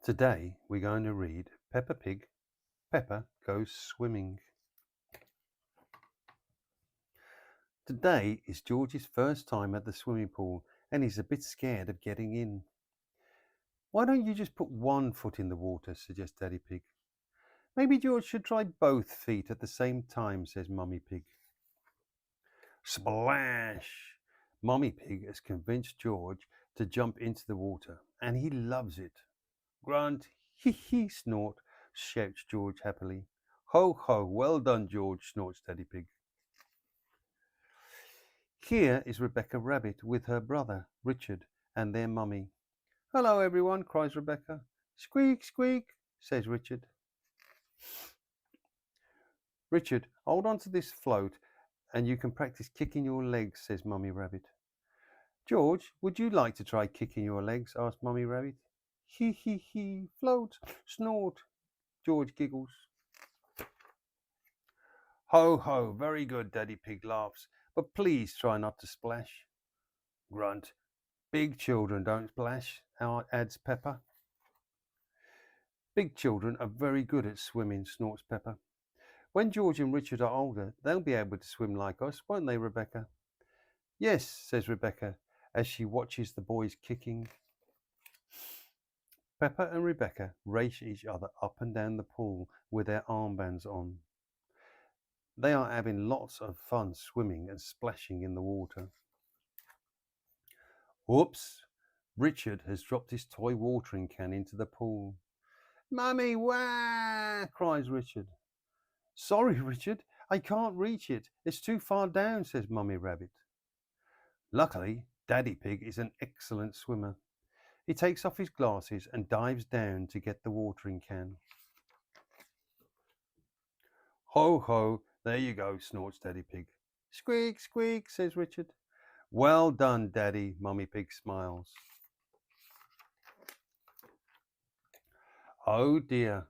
Today we're going to read Peppa Pig, Peppa Goes Swimming. Today is George's first time at the swimming pool and he's a bit scared of getting in. Why don't you just put one foot in the water, suggests Daddy Pig. Maybe George should try both feet at the same time, says Mummy Pig. Splash! Mummy Pig has convinced George to jump into the water and he loves it. Grunt, hee hee, snort, shouts George happily. Ho ho, well done, George, snorts Daddy Pig. Here is Rebecca Rabbit with her brother, Richard, and their mummy. Hello, everyone, cries Rebecca. Squeak, squeak, says Richard. Richard, hold on to this float and you can practice kicking your legs, says Mummy Rabbit. George, would you like to try kicking your legs? Asked Mummy Rabbit. Hee hee hee, float, snort, George giggles. Ho ho, very good, Daddy Pig laughs, but please try not to splash. Grunt, big children don't splash, adds Peppa. Big children are very good at swimming, snorts Peppa. When George and Richard are older, they'll be able to swim like us, won't they, Rebecca? Yes, says Rebecca, as she watches the boys kicking. Peppa and Rebecca race each other up and down the pool with their armbands on. They are having lots of fun swimming and splashing in the water. Whoops! Richard has dropped his toy watering can into the pool. Mummy, wah! Cries Richard. Sorry, Richard, I can't reach it. It's too far down, says Mummy Rabbit. Luckily, Daddy Pig is an excellent swimmer. He takes off his glasses and dives down to get the watering can. Ho ho, there you go, snorts Daddy Pig. Squeak, squeak, says Richard. Well done, Daddy, Mummy Pig smiles. Oh dear,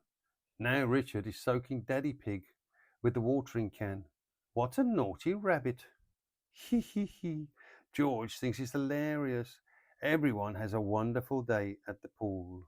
now Richard is soaking Daddy Pig with the watering can. What a naughty rabbit. Hee hee hee. George thinks it's hilarious. Everyone has a wonderful day at the pool.